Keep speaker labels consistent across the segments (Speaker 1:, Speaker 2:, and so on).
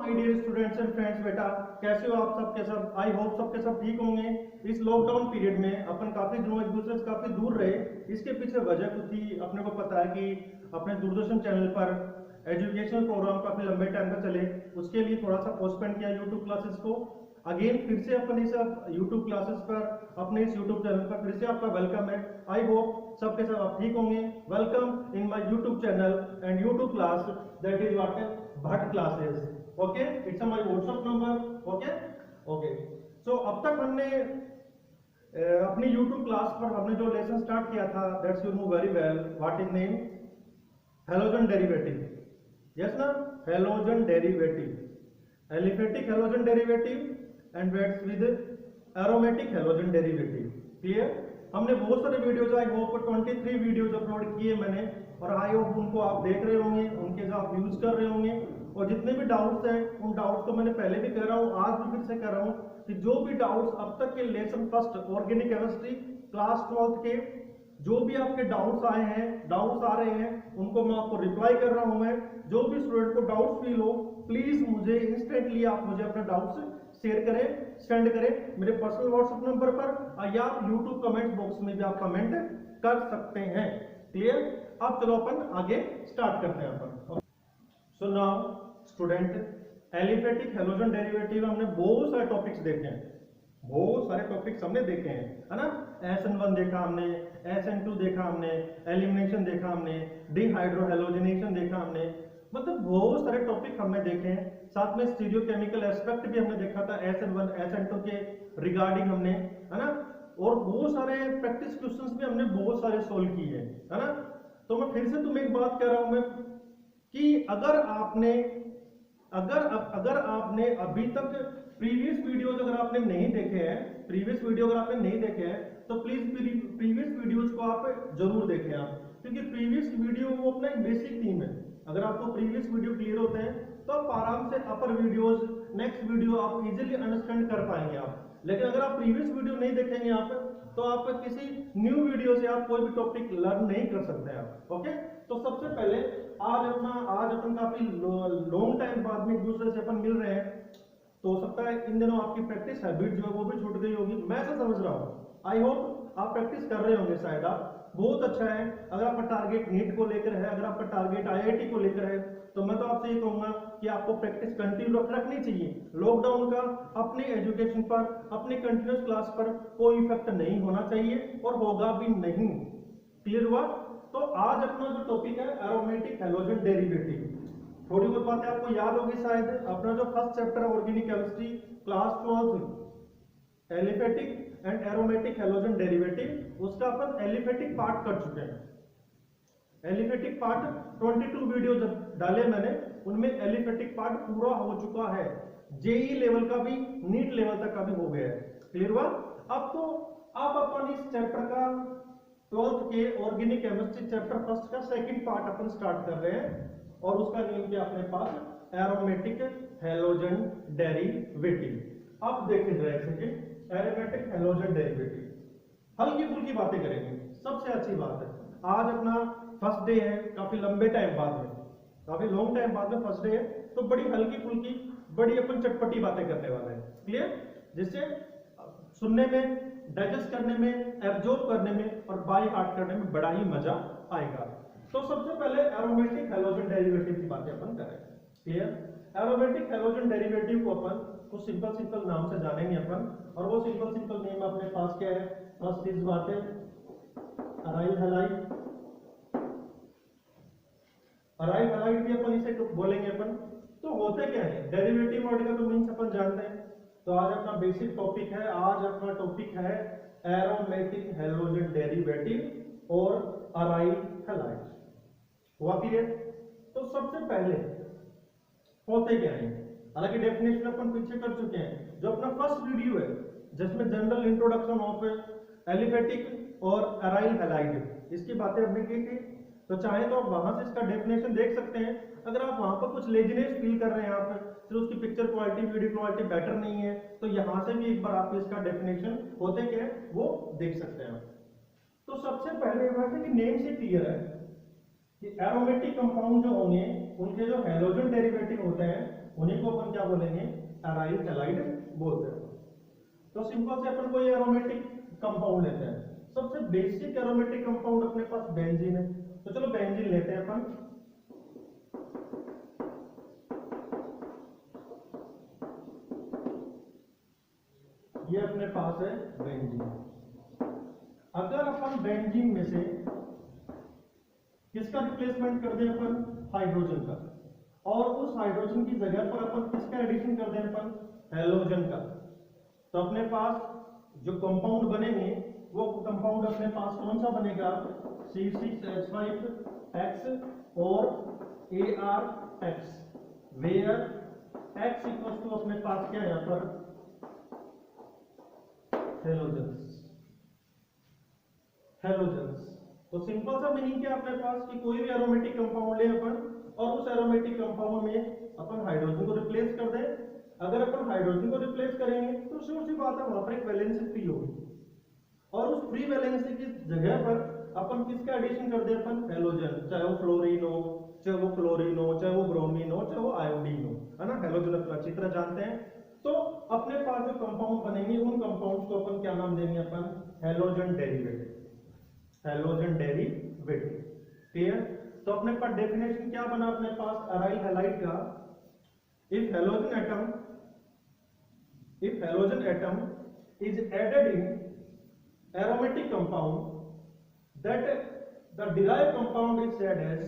Speaker 1: My dear students and friends, बेटा कैसे हो आप सब के सब। आई होप सबके सब ठीक होंगे। इस लॉकडाउन पीरियड में अपन काफी दिनों एक दूसरे से काफी दूर रहे। इसके पीछे वजह कुछ थी, अपने को पता है कि अपने दूरदर्शन चैनल पर एजुकेशनल प्रोग्राम काफी लंबे टाइम तक चले, उसके लिए थोड़ा सा पोस्टपोन किया यूट्यूब क्लासेस को। अगेन फिर से अपन इस यूट्यूब क्लासेस पर अपने इस यूट्यूब चैनल पर फिर से आपका वेलकम है। आई होप सबके सब आप ठीक होंगे। Welcome in my YouTube channel and YouTube class, that is what Bhatt classes. Okay, it's my WhatsApp number. Okay okay, so अब तक हमने अपनी यूट्यूब क्लास पर हमने जो लेसन स्टार्ट किया था, that's you know very well what is name, halogen derivative. Yes ना, halogen derivative, aliphatic halogen derivative and waits with aromatic halogen derivative. Clear? हमने बहुत सारे videos, I hope 23 videos upload किए मैंने, और आई होप उनको आप देख रहे होंगे, उनके जो आप यूज कर रहे होंगे। और जितने भी डाउट्स हैं उन डाउट्स को मैंने पहले भी कह रहा हूँ, आज भी फिर से कह रहा हूँ कि जो भी डाउट्स अब तक के lesson first organic chemistry class 12th के जो भी आपके डाउट्स आए हैं, डाउट्स आ रहे हैं, उनको मैं आपको रिप्लाई कर रहा हूं। मैं जो भी स्टूडेंट को डाउट्स फील हो, प्लीज मुझे इंस्टेंटली आप मुझे अपने डाउट्स शेयर करें, सेंड करें मेरे पर्सनल व्हाट्सएप नंबर पर, या आप यूट्यूब कमेंट बॉक्स में भी आप कमेंट कर सकते हैं। क्लियर? अब चलो अपन आगे स्टार्ट करते हैं अपन। So now student, aliphatic halogen derivative हमने बहुत सारे टॉपिक्स देखे हैं, बहुत सारे टॉपिक्स हमने देखे हैं, है ना। SN1 देखा हमने, SN2 देखा हमने, एलिमिनेशन देखा हमने, डिहाइड्रोहेलोजिनेशन देखा हमने, मतलब बहुत सारे टॉपिक हमने देखे हैं। साथ में स्टीरियोकेमिकल एस्पेक्ट भी हमने देखा था SN1 SN2 के रिगार्डिंग हमने, है ना। और बहुत सारे प्रैक्टिस क्वेश्चंस भी हमने बहुत सारे सोल्व किए हैं, है ना। तो मैं फिर से तुम्हें एक बात कह रहा हूं मैं कि अगर आपने अभी तक प्रीवियस वीडियोस अगर आपने नहीं देखे हैं, प्रीवियस वीडियो अगर आपने नहीं देखे हैं, तो प्लीज प्रीवियस वीडियोस को आप जरूर देखें आप, क्योंकि प्रीवियस वीडियो वो अपना एक बेसिक थीम है। अगर आपको प्रीवियस वीडियो क्लियर होते हैं तो आप आराम से अपर वीडियोस, नेक्स्ट वीडियो आप इजीली अंडरस्टैंड कर पाएंगे आप। लेकिन अगर आप प्रीवियस वीडियो नहीं देखेंगे आप, तो आप किसी न्यू वीडियो से आप कोई भी टॉपिक लर्न नहीं कर सकते आप। ओके, तो सबसे पहले आज अपन काफी लॉन्ग टाइम बाद में एक दूसरे से अपन मिल रहे हैं, तो हो सकता है इन दिनों आपकी प्रैक्टिस हैबिट जो है वो भी छूट गई होगी, मैं ऐसा समझ रहा हूँ। आई होप आप प्रैक्टिस कर रहे होंगे, शायद आप, बहुत अच्छा है। अगर आपका टारगेट नीट को लेकर है, अगर आपका टारगेट IIT को लेकर है, तो मैं तो आपसे ये कहूंगा कि आपको प्रैक्टिस कंटिन्यू रखनी चाहिए। लॉकडाउन का अपने एजुकेशन पर, अपने कंटिन्यूस क्लास पर कोई इफेक्ट नहीं होना चाहिए और होगा भी नहीं। क्लियर हुआ? तो आज अपना जो टॉपिक है एरोमेटिक हेलोजन डेरिवेटिव, थोड़ी बहुत बातें आपको याद होगी शायद। अपना जो फर्स्ट चैप्टर है organic chemistry class 12 aliphatic and aromatic halogen derivative, उसका अपन एलिफेटिक पार्ट कर चुके हैं। एलिफेटिक पार्ट 22 वीडियो जब डाले मैंने, उनमें एलिफेटिक पार्ट पूरा हो चुका है। JEE लेवल का भी, नीट लेवल तक का भी हो गया है। क्लियर हुआ? अब अपन इस चैप्टर का 12th के ऑर्गेनिक केमिस्ट्री चैप्टर फर्स्ट का सेकंड पार्ट अपन स्टार्ट कर रहे हैं, और उसका नेम क्या अपने पास, एरोमेटिक हेलोजन डेरिवेटिव। अब देखें जरा एक सेकंड, एरोमेटिक हेलोजन डेरिवेटिव हल्की फुल्की बातें करेंगे। सबसे अच्छी बात है, आज अपना फर्स्ट डे है, काफी लंबे टाइम बाद में, काफी लॉन्ग टाइम बाद में फर्स्ट डे है, तो बड़ी हल्की फुल्की, बड़ी अपन चटपटी बातें करने वाले हैं। क्लियर? जिससे सुनने में, डाइजेस्ट करने में, एब्जॉर्ब करने में और बाय हार्ट करने में बड़ा ही मजा आएगा। तो सबसे पहले एरोमेटिक हेलोजन डेरिवेटिव की बातें अपन करें। क्लियर? एरोमेटिक हेलोजन डेरिवेटिव को अपन कुछ सिंपल नाम से जानेंगे अपन, और वो सिंपल नेम अपने पास क्या है, फर्स्ट इज बात है अराइल हैलाइड। अराइल हैलाइड भी अपन इसे बोलेंगे अपन। तो होते क्या है, डेरिवेटिव वर्ड का तो मीन्स अपन जानते हैं। तो आज अपना बेसिक टॉपिक है, आज अपना टॉपिक है एरोमेटिक हेलोजन डेरिवेटिव और अराइल हैलाइड। हुआ क्लियर? तो सबसे पहले होते क्या है, हालांकि डेफिनेशन अपन पीछे कर चुके हैं, जो अपना फर्स्ट वीडियो है जिसमें जनरल इंट्रोडक्शन ऑफ एलिफेटिक और अराइल हैलाइड, इसकी बातें हमने की थी। तो चाहे तो आप वहां से इसका डेफिनेशन देख सकते हैं। अगर आप वहां पर कुछ लेजीनेस फील कर रहे हैं, आप फिर उसकी picture quality, video quality better नहीं है, तो यहां से भी एक बार आप इसका डेफिनेशन होते क्या है वो देख सकते हैं। तो सबसे पहले बात है कि नेम से क्लियर है कि एरोमेटिक कंपाउंड जो होंगे, उनके जो हेलोजन डेरिवेटिव होते हैं, उन्हीं को अपन क्या बोलेंगे, एराइल हैलाइड बोलते हैं। तो सिंपल से अपन कोई एरोमेटिक कंपाउंड लेते हैं। सबसे बेसिक एरोमेटिक कंपाउंड अपने पास बेंजीन है, तो चलो बेंजीन लेते हैं अपन। ये अपने पास है बेंजीन। अगर अपन बेंजीन में से किसका रिप्लेसमेंट कर दें अपन, हाइड्रोजन का, और उस हाइड्रोजन की जगह पर अपन किसका एडिशन कर दें अपन, हेलोजन का, तो अपने पास जो कंपाउंड बनेंगे वो कंपाउंड अपने पास कौन सा बनेगा, C6H5X और ArX, where X equals to अपने पास क्या है यहाँ पर, हेलोजेंस। हेलोजेंस तो सिंपल सा मीनिंग क्या अपने पास कि कोई भी एरोमेटिक कंपाउंड ले अपन और उस एरोमेटिक कंपाउंड में अपन हाइड्रोजन को रिप्लेस कर दें। अगर अपन हाइड्रोजन को रिप्लेस करेंगे तो श्योर सी बात है वहां पर एक वैलेंसी फ्री होगी, और उस फ्री वैलेंसी की जगह पर अपन किसका एडिशन कर दें अपन, हेलोजन, चाहे वो फ्लोरीन हो, चाहे वो क्लोरीन हो, चाहे वो ब्रोमीन हो, चाहे वो आयोडीन हो, है ना। हेलोजन अपना अच्छी तरह जानते हैं। तो अपने पास जो कंपाउंड बनेंगे उन कंपाउंड्स को अपन क्या नाम देंगे अपन, halogen derivative. Halogen derivative, clear. तो अपने पास डेफिनेशन क्या बना अपने पास एराइल हैलाइड का, if halogen atom is added in aromatic compound that the derived compound is said as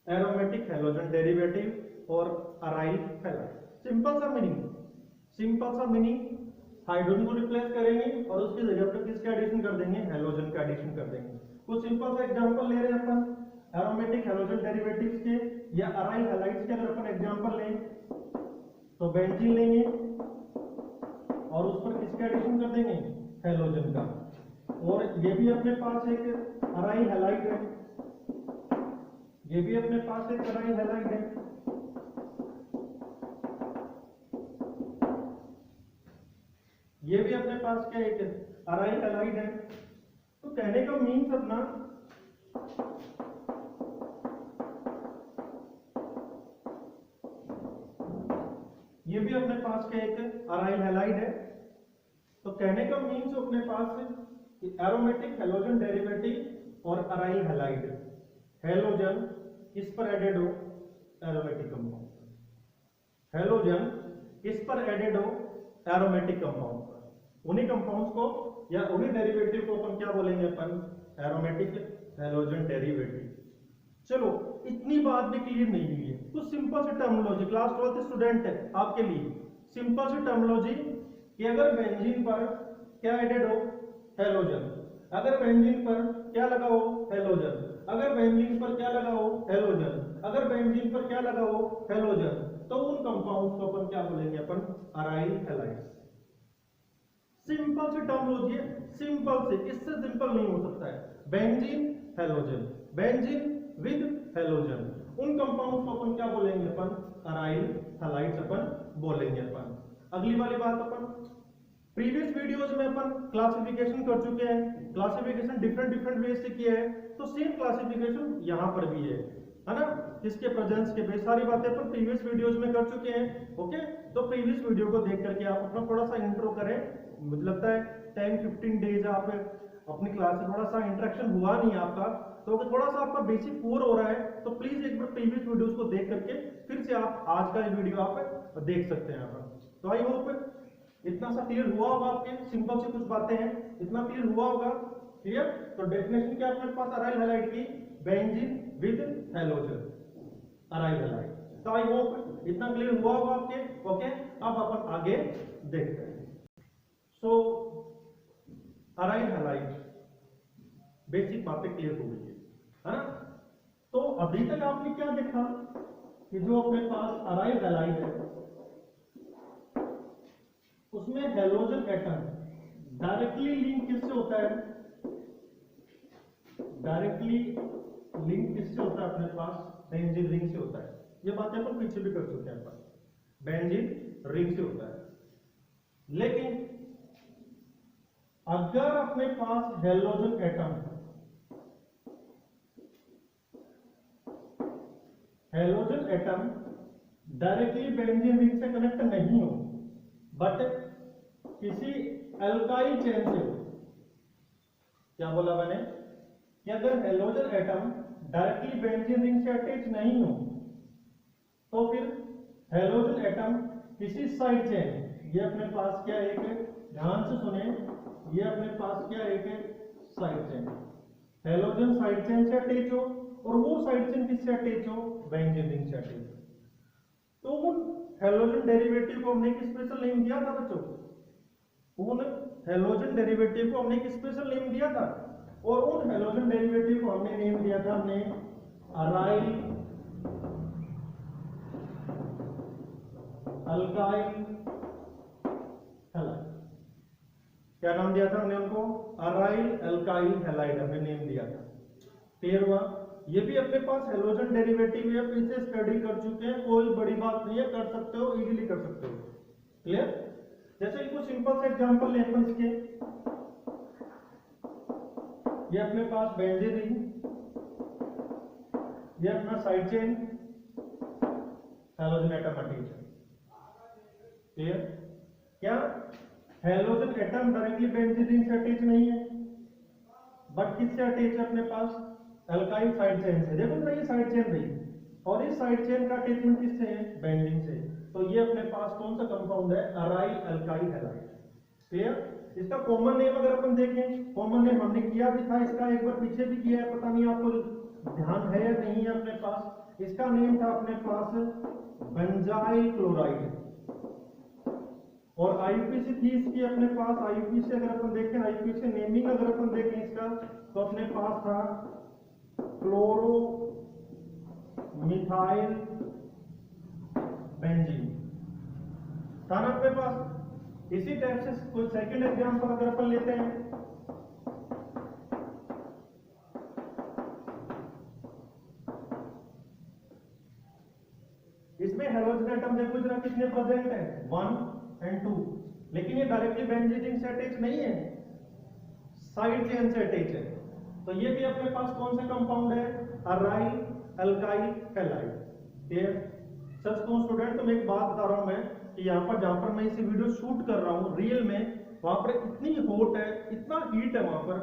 Speaker 1: aromatic halogen derivative or aryl halide। Simple सा मीनिंग हाइड्रोजन को रिप्लेस करेंगे और उसकी जगह पर किसका एडिशन कर देंगे, हेलोजन का एडिशन कर देंगे। कुछ सिंपल सा एग्जांपल ले रहे हैं अपन एरोमेटिक हेलोजन डेरिवेटिव्स के या अराइल हैलाइड्स के। अगर अपन एग्जांपल लें तो बेंजीन लेंगे और उस पर किसका एडिशन कर देंगे, हेलोजन का। और ये भी अपने पास एक अराइल हैलाइड है, ये भी अपने पास एक अराइल हैलाइड है, ये भी अपने पास क्या एक अराइल हैलाइड है। तो कहने का मीन्स अपना ये भी अपने पास क्या एक अराइल हैलाइड है। तो कहने का मीन्स अपने पास एरोमेटिक हेलोजन डेरिवेटिव और अराइल हैलाइड, हेलोजन किस पर एडेड हो, एरोमेटिक कंपाउंड, हेलोजन किस पर एडेड हो, एरोमेटिक कंपाउंड पर। उन्हीं कंपाउंड्स को या उन्हीं डेरिवेटिव को अपन क्या बोलेंगे अपन, एरोमेटिक हेलोजन डेरिवेटिव। चलो इतनी बात भी क्लियर नहीं हुई है, कुछ सिंपल सी टर्मिनोलॉजी, क्लास 12 स्टूडेंट है आपके लिए सिंपल सी टर्मिनोलॉजी कि अगर बेंजीन पर क्या एडेड हो, हेलोजन, अगर बेंजीन पर क्या लगा हो, हेलोजन, अगर बेंजीन पर क्या लगा हो, हेलोजन, अगर बेंजीन पर क्या लगा हो, हेलोजन, तो उन कंपाउंड्स को अपन क्या बोलेंगे अपन, अराइल हैलाइड्स। सिंपल सी टर्मिनोलॉजी है, सिंपल से, इससे सिंपल नहीं हो सकता है। Benzene halogen, benzene with halogen, उन कंपाउंड्स को अपन क्या बोलेंगे अपन, अराइल हैलाइड्स अपन बोलेंगे अपन। अगली वाली बात अपन प्रीवियस वीडियोज में अपन क्लासिफिकेशन कर चुके हैं, क्लासिफिकेशन डिफरेंट वेज से किया है, तो सेम क्लासिफिकेशन यहां पर भी है ना, किसके प्रेजेंस के बेस, सारी बातें अपन प्रीवियस वीडियोज में कर चुके हैं। ओके, तो प्रीवियस वीडियो को देख करके आप अपना थोड़ा सा इंट्रो करें। मुझे लगता है 10-15 डेज आप अपनी क्लास से थोड़ा सा इंटरेक्शन हुआ नहीं आपका, तो अगर थोड़ा सा आपका बेसिक पुअर हो रहा है तो प्लीज एक बार प्रीवियस वीडियोस को देख करके फिर से आप आज का वीडियो आप देख सकते हैं यहाँ पर। तो आई होप इतना सा क्लियर हुआ होगा आपके, सिंपल सी कुछ बातें हैं, इतना क्लियर हुआ होगा, क्लियर। तो डेफिनेशन क्या अपने पास अराइल हैलाइड की, benzene with halogen, aryl halide. तो आई होप इतना क्लियर हुआ होगा आपके। ओके, अब अपन आगे देखते हैं। सो अराइल हैलाइड बेसिक बातें क्लियर हो गई है ना। तो अभी तक आपने क्या देखा कि जो अपने पास अराइल हैलाइड है उसमें हेलोजन एटम डायरेक्टली लिंक किससे होता है, डायरेक्टली लिंक किससे होता है अपने पास, बेंजीन रिंग से होता है। ये बातें अपन पीछे भी कर चुके हैं अपन, बेंजीन रिंग से होता है। लेकिन अगर अपने पास halogen atom, halogen atom directly benzene ring से कनेक्ट नहीं हो बट किसी अल्काइल चेन से हो। क्या बोला मैंने कि अगर halogen atom directly benzene ring से अटैच नहीं हो तो फिर हेलोजन एटम किसी साइड चेन, ये अपने पास क्या एक, ध्यान से सुने, ये अपने पास क्या एक side chain, halogen side chain से अटैच हो और वो साइड चेन किससे अटैच हो, बेंजीन रिंग से अटैच हो। तो उन हेलोजन डेरिवेटिव को हमने एक स्पेशल नेम दिया था बच्चों, उन हेलोजन डेरिवेटिव को हमने एक स्पेशल नेम दिया था और उन हेलोजन डेरिवेटिव को हमने नेम दिया था हमने अराइल अल्काइल हैलाइड। क्या नाम दिया था हमने उनको, अराइल अल्काइल हैलाइड हमने नेम दिया था। क्लियर हुआ? ये भी अपने पास हेलोजन डेरिवेटिव है, पीछे स्टडी कर चुके हैं, कोई बड़ी बात नहीं है, कर सकते हो, इजीली कर सकते हो। क्लियर? जैसे कुछ सिंपल से एग्जांपल लेते हैं इसके, ये अपने पास बेंजीन रिंग, ये अपना side chain, halogen atom attach है। क्लियर? क्या halogen atom directly benzene ring से अटैच नहीं है बट किससे अटैच है अपने पास, अल्काइल साइड चेन से। देखो ना, ये साइड चेन रही और इस साइड चेन का अटैचमेंट किससे है, बेंजीन से। तो ये अपने पास कौन सा कंपाउंड है, अराइल अल्काइल हैलाइड। क्लियर? इसका कॉमन नेम अगर अपन देखें, कॉमन नेम हमने किया भी था इसका, एक बार पीछे भी किया है, पता नहीं आपको ध्यान है या नहीं है अपने पास। इसका नेम था अपने पास बेंजाइल क्लोराइड और आईयूपीसी थी इसकी अपने पास। आईयूपीसी अगर अपन देखें, आईयूपीसी नेमिंग अगर अपन देखें इसका, तो अपने पास था क्लोरो मिथाइल बेंजीन था ना अपने पास। इसी टाइप से कोई सेकंड एग्जांपल अगर अपन लेते हैं, इसमें हेलोजन एटम देखो जरा कितने प्रेजेंट है, 1 और 2, लेकिन ये डायरेक्टली बेंजीन रिंग से अटैच नहीं है, साइड चेन से अटैच है। तो ये भी अपने पास कौन सा कंपाउंड है, अराइल अल्काइल हैलाइड। क्लियर? सच कहूं स्टूडेंट, तो मैं एक बात बता रहा हूं मैं कि यहाँ पर जहां पर मैं इसे वीडियो शूट कर रहा हूँ रियल में, वहां पर इतनी हॉट है, इतना हीट है वहां पर,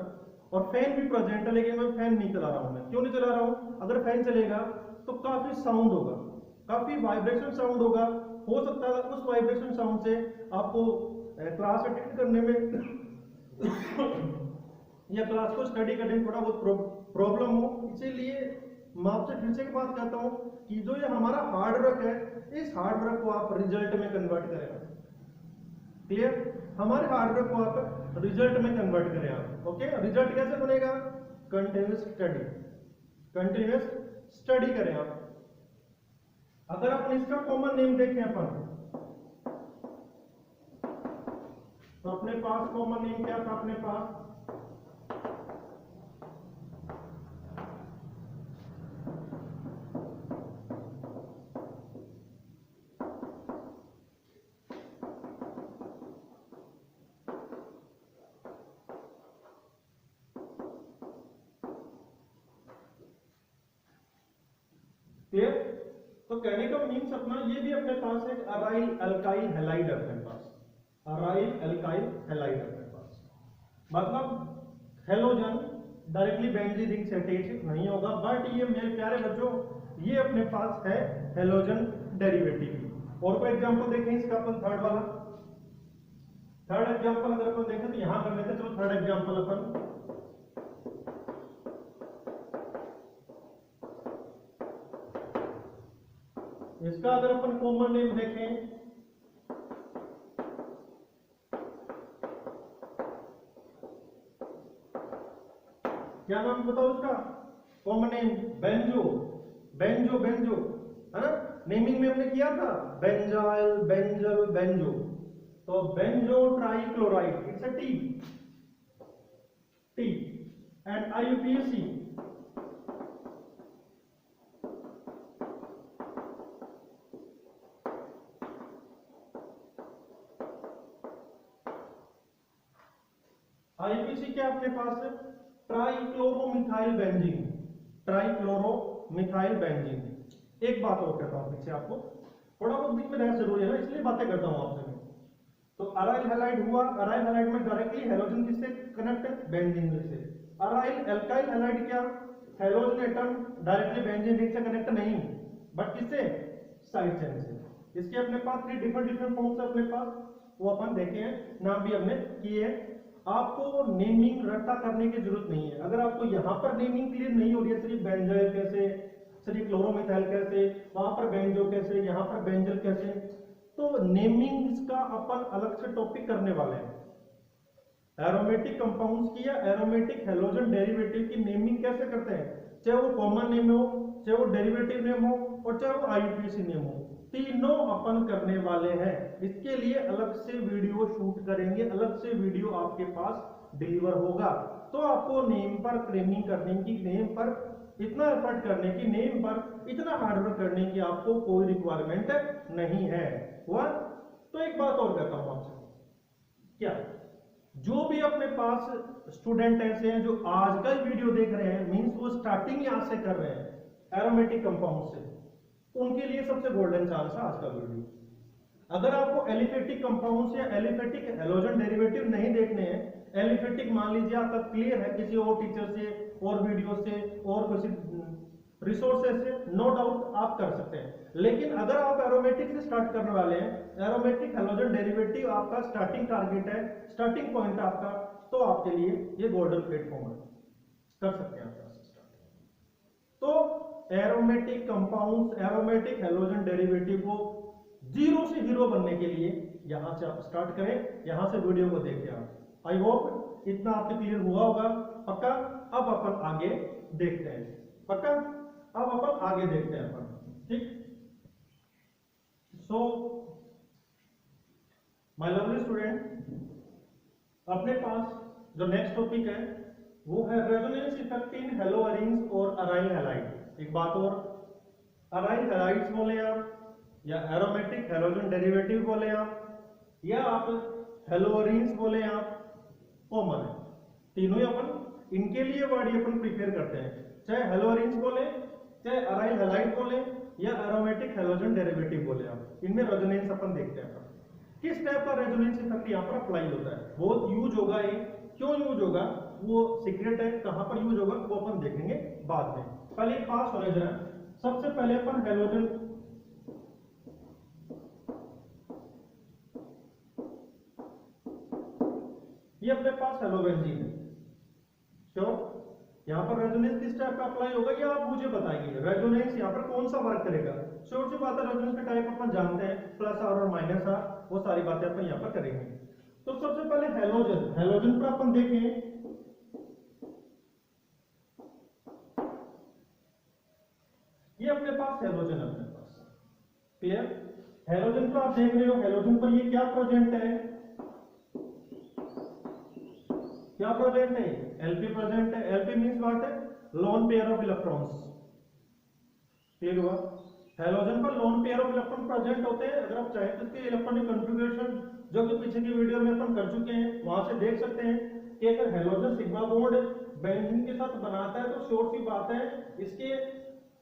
Speaker 1: और फैन भी प्रेजेंट है, लेकिन मैं फैन नहीं चला रहा हूं। मैं क्यों नहीं चला रहा हूं, अगर फैन चलेगा तो काफी साउंड होगा, काफी वाइब्रेशन साउंड होगा, हो सकता है उस वाइब्रेशन साउंड से आपको क्लास अटेंड करने में या क्लास को स्टडी करने में थोड़ा बहुत प्रॉब्लम हो। इसीलिए मैं आपसे फिर से एक बात कहता हूं कि जो ये हमारा हार्ड वर्क है, इस हार्ड वर्क को आप रिजल्ट में कन्वर्ट करें। क्लियर? हमारे हार्ड वर्क को आप रिजल्ट में कन्वर्ट करें आप। ओके? रिजल्ट कैसे बनेगा, कंटिन्यूअस स्टडी, कंटिन्यूअस स्टडी करें आप। अगर अपन इसका कॉमन नेम देखें अपन, तो अपने पास कॉमन नेम क्या था अपने पास, क्लियर? तो कहने का मीन्स अपना ये भी अपने पास एक अराइल अल्काइल हैलाइड है अपने पास, अराइल अल्काइल हैलाइड है अपने पास। मतलब हेलोजन डायरेक्टली बेंजीन रिंग से अटैच नहीं होगा, बट ये मेरे प्यारे बच्चों ये अपने पास है हेलोजन डेरिवेटिव। और कोई एग्जांपल देखें इसका अपन, थर्ड वाला, थर्ड एग्जांपल अगर अपन देखें तो यहां कर लेते, चलो थर्ड एग्जांपल अपन, इसका अगर अपन कॉमन नेम देखें, क्या नाम बताओ इसका common name, benzo, benzo, benzo है ना। नेमिंग में हमने किया था बेंजाइल, बेंजल, बेंजो। तो benzo trichloride, it's a T, T and IUPAC, IUPAC क्या अपने पास है, ट्राइक्लोरोमिथाइल बेंजीन, ट्राइक्लोरोमिथाइल बेंजीन। एक बात और कहता हूं पीछे आपको, थोड़ा बहुत बीच में रहना जरूरी है ना, इसलिए बातें करता हूँ आपसे मैं। तो अराइल हैलाइड हुआ, अराइल हैलाइड में डायरेक्टली हेलोजन किससे कनेक्ट है, बेंजीन से। अराइल एल्काइल हैलाइड क्या, halogen atom directly benzene ring से कनेक्ट नहीं, बट किससे, साइड चेन से। इसके अपने पास 3 डिफरेंट फॉर्म्स है अपने पास, वो अपन देखे हैं, नाम भी हमने किए हैं। आपको नेमिंग रट्टा करने की जरूरत नहीं है। अगर आपको यहाँ पर नेमिंग क्लियर नहीं हो रही है, सिर्फ बेंजाइल कैसे, सिर्फ क्लोरोमिथाइल कैसे, वहां पर बेंजो कैसे, यहाँ पर बेंजल कैसे, तो नेमिंग का अपन अलग से टॉपिक करने वाले हैं। एरोमेटिक कंपाउंड्स की या एरोमेटिक हेलोजन डेरिवेटिव की नेमिंग कैसे करते हैं, चाहे वो कॉमन नेम हो, चाहे वो डेरिवेटिव नेम हो, और चाहे वो आईयूपीएसी नेम हो, तीनों अपन करने वाले हैं। इसके लिए अलग से वीडियो शूट करेंगे, अलग से वीडियो आपके पास डिलीवर होगा। तो आपको नेम पर क्लेमिंग करने की, नेम पर इतना एफर्ट करने की, नेम पर इतना हार्डवर्क करने की आपको कोई रिक्वायरमेंट नहीं है। हुआ? तो एक बात और कहता हूं आपसे, क्या जो भी अपने पास स्टूडेंट ऐसे हैं जो आजकल वीडियो देख रहे हैं, मींस वो स्टार्टिंग यहां से कर रहे हैं एरोमेटिक कंपाउंड से, उनके लिए सबसे गोल्डन चांस है आज का वीडियो। अगर आपको एलिफेटिक कंपाउंड्स या एलिफेटिक हेलोजन डेरिवेटिव नहीं देखने हैं, एलिफेटिक मान लीजिए आपका क्लियर है किसी और टीचर से और वीडियो से और किसी रिसोर्सेज से, नो डाउट आप कर सकते हैं। लेकिन अगर आप एरोमेटिक से स्टार्ट करने वाले हैं, एरोमेटिक हेलोजन डेरिवेटिव आपका स्टार्टिंग टारगेट है, स्टार्टिंग पॉइंट है आपका, तो आपके लिए ये गोल्डन प्लेटफॉर्म है, कर सकते हैं आप। तो aromatic compounds, aromatic halogen derivative को जीरो से हीरो बनने के लिए यहां से आप स्टार्ट करें, यहां से वीडियो को देखें आप। आई होप इतना आपके क्लियर हुआ होगा, पक्का। अब अपन आगे देखते हैं, पक्का, अब अपन आगे देखते हैं अपन, ठीक। सो माय लवली स्टूडेंट, अपने पास जो नेक्स्ट टॉपिक है वो है रेजोनेंस इफेक्ट इन हेलोअरीन्स और अराइल हैलाइड। एक बात और, अराइल हैलाइड्स बोले आप, या एरोमेटिक हेलोजन डेरिवेटिव बोले आप, या आप हेलोअरीन्स बोले आप, कॉमन है तीनों ही। अपन इनके लिए वर्ड ही अपन प्रिपेयर करते हैं, चाहे हेलोअरीन्स बोले, चाहे अराइल हैलाइड बोले, या एरोमेटिक हेलोजन डेरिवेटिव बोले आप, इनमें रेजोनेंस अपन देखते हैं। किस टाइप का रेजोनेंस इफेक्ट यहाँ पर अप्लाई होता है, बहुत यूज होगा ये, क्यों यूज होगा वो सीक्रेट है, कहां पर यूज होगा वो अपन देखेंगे बाद में। पहले पास हो जरा, सबसे पहले अपन हेलोजन, ये अपने पास हेलोबेंजीन है, श्योर। यहाँ पर रेजोनेंस किस टाइप का अप्लाई होगा ये आप मुझे बताइए, रेजोनेंस यहाँ पर कौन सा वर्क करेगा। श्योर सी बात है, रेजोनेंस का टाइप अपन जानते हैं, प्लस आर और माइनस आर, वो सारी बातें अपन यहाँ पर करेंगे। तो सबसे पहले हेलोजन, हेलोजन पर अपन देखें, ये अपने पास हेलोजन है, अपने पास क्लियर। हेलोजन पर आप देख रहे हो, हेलोजन पर ये क्या प्रेजेंट है, क्या प्रेजेंट है, एलपी प्रेजेंट है। एलपी मींस व्हाट है, lone pair of electrons, clear हुआ। हेलोजन पर lone pair of electron present होते हैं। अगर आप चाहें तो इसके इलेक्ट्रॉनिक कॉन्फ़िगरेशन जो कि पीछे की वीडियो में अपन कर चुके हैं, वहां से देख सकते हैं कि अगर हेलोजन सिग्मा बॉन्ड बेंजीन के साथ बनाता है तो श्योर सी बात है इसके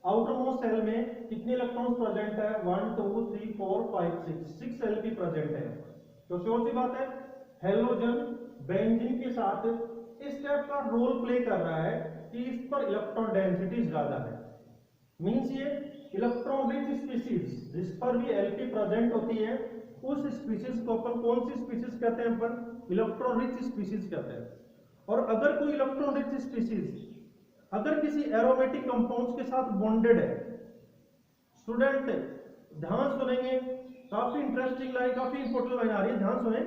Speaker 1: आउटर मोस्ट सेल में कितने इलेक्ट्रॉन्स प्रेजेंट है, 1 2 3 4 5 6 एलपी प्रेजेंट है। तो श्योर सी बात है हेलोजन बेंजीन के साथ इस टाइप का रोल प्ले कर रहा है कि इस पर इलेक्ट्रॉन डेंसिटी ज्यादा है। मींस ये इलेक्ट्रॉन रिच स्पीशीज जिस पर भी एलपी प्रेजेंट होती है, उस स्पीशीज को अपन कौन सी स्पीशीज कहते हैं, अपन इलेक्ट्रॉन रिच स्पीशीज कहते हैं। और अगर कोई इलेक्ट्रॉन रिच स्पीशीज अगर किसी एरोमेटिक कंपाउंड्स के साथ बॉन्डेड है, स्टूडेंट ध्यान सुनेंगे, काफी इंटरेस्टिंग लाइन, काफी इंपॉर्टेंट लाइन आ रही है, ध्यान सुने।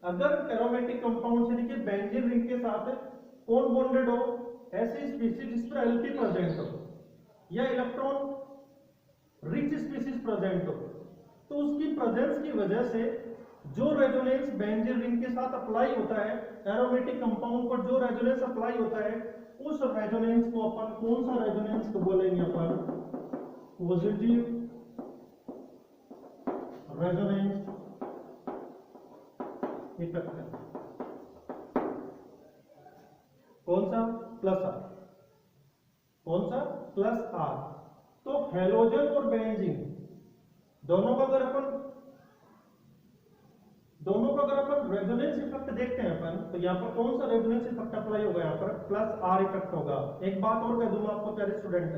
Speaker 1: अगर एरोमेटिक कंपाउंड यानी कि बेंजीन रिंग के साथ कौन बॉन्डेड हो, ऐसी स्पीशीज जिस पर एलपी प्रेजेंट हो या इलेक्ट्रॉन रिच स्पीशीज प्रेजेंट हो, तो उसकी प्रेजेंस की वजह से जो रेजोनेंस बेंजीन रिंग के साथ अप्लाई होता है, एरोमेटिक कंपाउंड पर जो रेजोनेंस अप्लाई होता है, उस रेजोनेंस को अपन कौन सा रेजोनेंस को बोलेंगे, अपन पॉजिटिव रेजोनेंस इफेक्ट। कौन सा, प्लस आर, कौन सा, प्लस आर। तो हेलोजन और बेंजीन दोनों का अगर अपन रेजोनेंस इफेक्ट देखते हैं अपन, तो यहाँ पर कौन सा रेजोनेंस इफेक्ट अप्लाई होगा, यहाँ पर प्लस आर इफेक्ट होगा। एक बात और कह दूंगा आपको प्यारे स्टूडेंट,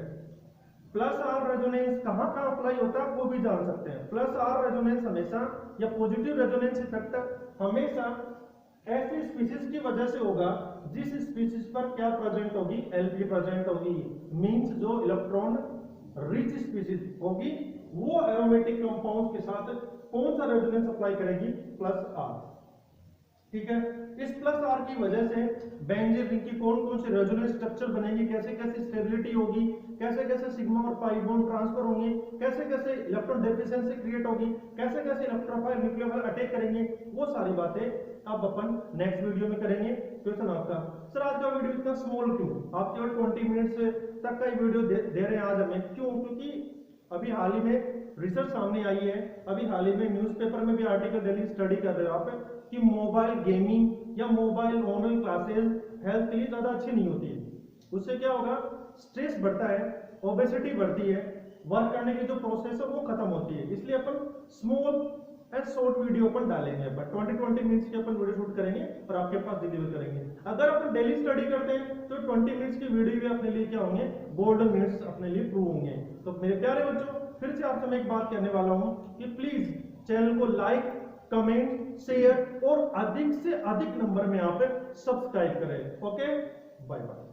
Speaker 1: प्लस आर रेजोनेंस कहाँ कहाँ अप्लाई होता है आप वो भी जान सकते हैं। प्लस आर रेजोनेंस हमेशा, या पॉजिटिव रेजोनेंस इफेक्ट हमेशा ऐसी स्पीशीज की वजह से होगा जिस स्पीशीज पर क्या प्रेजेंट होगी, एलपी प्रेजेंट होगी, मींस जो इलेक्ट्रॉन रिच स्पीशीज होगी वो एरोमेटिक कंपाउंड्स के साथ कौन सा रेजोनेंस अप्लाई करेगी, प्लस आर। ठीक है, इस प्लस आर की वजह से बेंजीन रिंग की कौन कौन सी रेजोनेंस स्ट्रक्चर बनेगी, कैसे कैसे स्टेबिलिटी होगी, कैसे कैसे सिग्मा और पाई बॉन्ड ट्रांसफर होंगे, कैसे कैसे इलेक्ट्रॉन डेफिशिएंसी क्रिएट होगी, कैसे कैसे इलेक्ट्रोफाइल न्यूक्लियोफाइल अटैक करेंगे, वो सारी बातें अब अपन नेक्स्ट वीडियो में करेंगे। क्वेश्चन आपका, सर आज का वीडियो इतना स्मॉल क्यों, आप केवल 20 मिनट्स तक का ही वीडियो दे रहे हैं आज हमें, क्यों? क्योंकि अभी हाल ही में रिसर्च सामने आई है, अभी हाल ही में न्यूज़पेपर में भी आर्टिकल डेली स्टडी कर रहे हो आप कि मोबाइल गेमिंग या मोबाइल ऑनलाइन क्लासेस हेल्थ के लिए ज्यादा अच्छी नहीं होती है। उससे क्या होगा, स्ट्रेस बढ़ता है, ओबेसिटी बढ़ती है, वर्क करने की जो प्रोसेस है वो खत्म होती है। इसलिए अपन स्मॉल एंड शॉर्ट वीडियो अपन डालेंगे, अपन 20 मिनट्स की अपन वीडियो शूट करेंगे और आपके पास डिलीवर करेंगे। अगर अपन डेली स्टडी करते हैं तो 20 मिनट्स की वीडियो भी अपने लिए क्या होंगे, गोल्डन मिनट्स अपने लिए प्रूव होंगे। तो मेरे प्यारे बच्चों, फिर से आपसे मैं एक बात कहने वाला हूं कि प्लीज चैनल को लाइक, कमेंट, शेयर और अधिक से अधिक नंबर में आप सब्सक्राइब करें। Okay, bye bye.